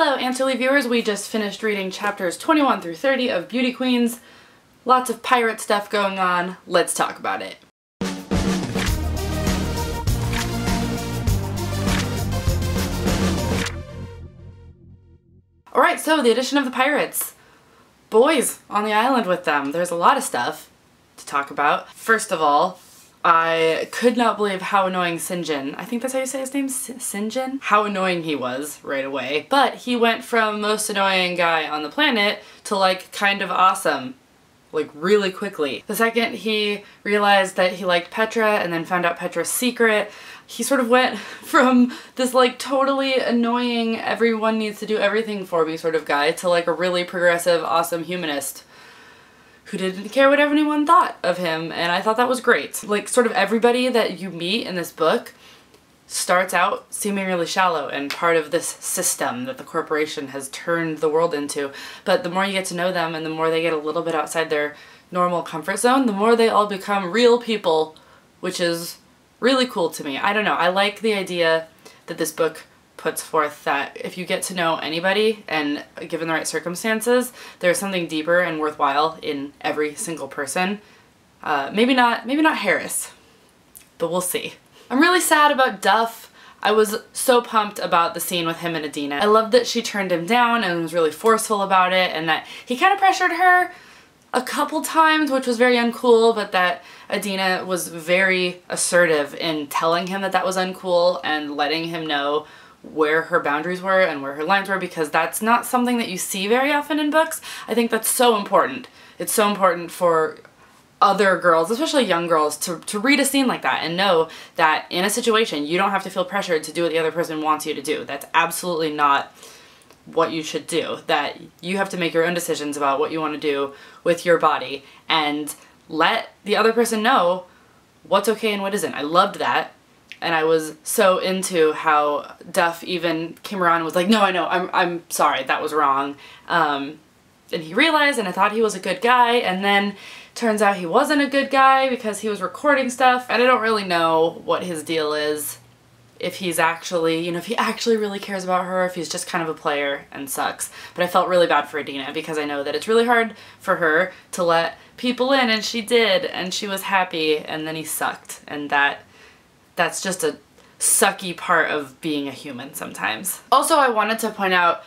Hello Answerly viewers, we just finished reading chapters 21 through 30 of Beauty Queens. Lots of pirate stuff going on, let's talk about it. Alright, so the addition of the pirates. Boys on the island with them. There's a lot of stuff to talk about. First of all, I could not believe how annoying Sinjin, I think that's how you say his name, Sinjin? How annoying he was right away. But he went from most annoying guy on the planet to like kind of awesome, like really quickly. The second he realized that he liked Petra and then found out Petra's secret, he sort of went from this like totally annoying, everyone needs to do everything for me sort of guy to like a really progressive, awesome humanist who didn't care what anyone thought of him, and I thought that was great. Like, sort of everybody that you meet in this book starts out seeming really shallow and part of this system that the corporation has turned the world into, but the more you get to know them and the more they get a little bit outside their normal comfort zone, the more they all become real people, which is really cool to me. I don't know, I like the idea that this book puts forth that if you get to know anybody and given the right circumstances, there's something deeper and worthwhile in every single person. Maybe not Harris, but we'll see. I'm really sad about Duff. I was so pumped about the scene with him and Adina. I loved that she turned him down and was really forceful about it, and that he kind of pressured her a couple times, which was very uncool, but that Adina was very assertive in telling him that that was uncool and letting him know where her boundaries were and where her lines were, because that's not something that you see very often in books. I think that's so important. It's so important for other girls, especially young girls, to read a scene like that and know that in a situation you don't have to feel pressured to do what the other person wants you to do. That's absolutely not what you should do. That you have to make your own decisions about what you want to do with your body and let the other person know what's okay and what isn't. I loved that. And I was so into how Duff even came around and was like, no, I know, I'm sorry, that was wrong. And he realized, and I thought he was a good guy, and then turns out he wasn't a good guy because he was recording stuff, and I don't really know what his deal is. If he's actually, you know, if he actually really cares about her, if he's just kind of a player and sucks. But I felt really bad for Adina because I know that it's really hard for her to let people in, and she did, and she was happy, and then he sucked, and that's just a sucky part of being a human sometimes. Also, I wanted to point out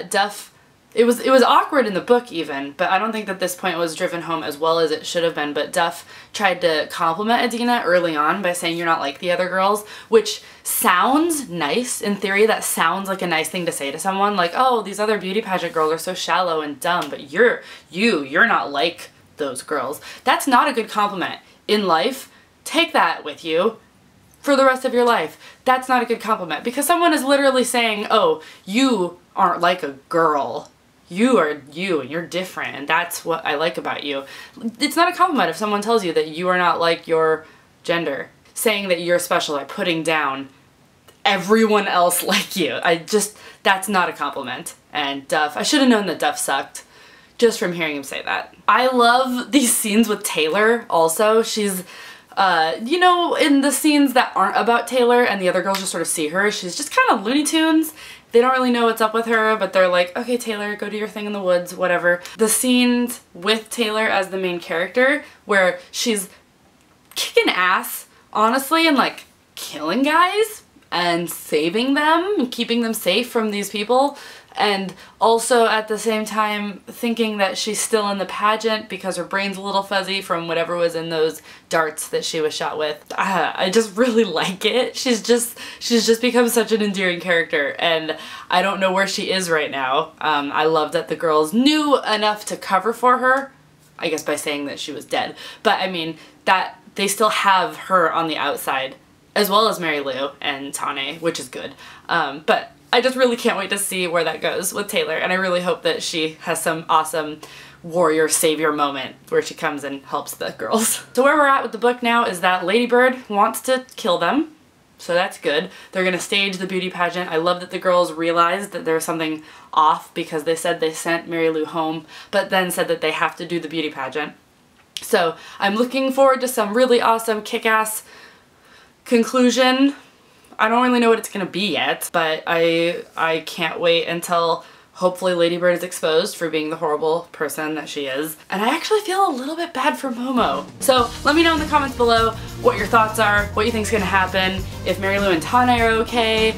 Duff, it was awkward in the book even, but I don't think that this point was driven home as well as it should have been, but Duff tried to compliment Adina early on by saying you're not like the other girls, which sounds nice. In theory, that sounds like a nice thing to say to someone, like, oh, these other beauty pageant girls are so shallow and dumb, but you're not like those girls. That's not a good compliment. In life, take that with you for the rest of your life. That's not a good compliment, because someone is literally saying, oh, you aren't like a girl. You are you and you're different, and that's what I like about you. It's not a compliment if someone tells you that you are not like your gender. Saying that you're special by putting down everyone else like you. That's not a compliment. And Duff, I should have known that Duff sucked just from hearing him say that. I love these scenes with Taylor also. She's you know, in the scenes that aren't about Taylor and the other girls just sort of see her, she's just kind of Looney Tunes. They don't really know what's up with her, but they're like, okay, Taylor, go do your thing in the woods, whatever. The scenes with Taylor as the main character, where she's kicking ass, honestly, and like killing guys and saving them and keeping them safe from these people, and also at the same time thinking that she's still in the pageant because her brain's a little fuzzy from whatever was in those darts that she was shot with. I just really like it. She's just become such an endearing character, and I don't know where she is right now. I love that the girls knew enough to cover for her, I guess by saying that she was dead, but I mean that they still have her on the outside, as well as Mary Lou and Tane, which is good. But I just really can't wait to see where that goes with Taylor, and I really hope that she has some awesome warrior savior moment where she comes and helps the girls. So where we're at with the book now is that Lady Bird wants to kill them, so that's good. They're gonna stage the beauty pageant. I love that the girls realized that there was something off because they said they sent Mary Lou home, but then said that they have to do the beauty pageant. So I'm looking forward to some really awesome kick-ass conclusion I don't really know what it's gonna be yet, but I can't wait until hopefully Lady Bird is exposed for being the horrible person that she is. And I actually feel a little bit bad for Momo. So let me know in the comments below what your thoughts are, what you think's gonna happen, if Mary Lou and Tane are okay,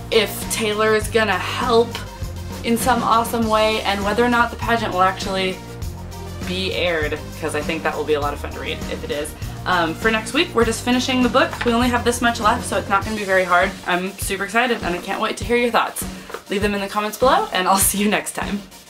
if Taylor is gonna help in some awesome way, and whether or not the pageant will actually be aired, because I think that will be a lot of fun to read if it is. For next week, we're just finishing the book. We only have this much left, so it's not going to be very hard. I'm super excited and I can't wait to hear your thoughts. Leave them in the comments below and I'll see you next time.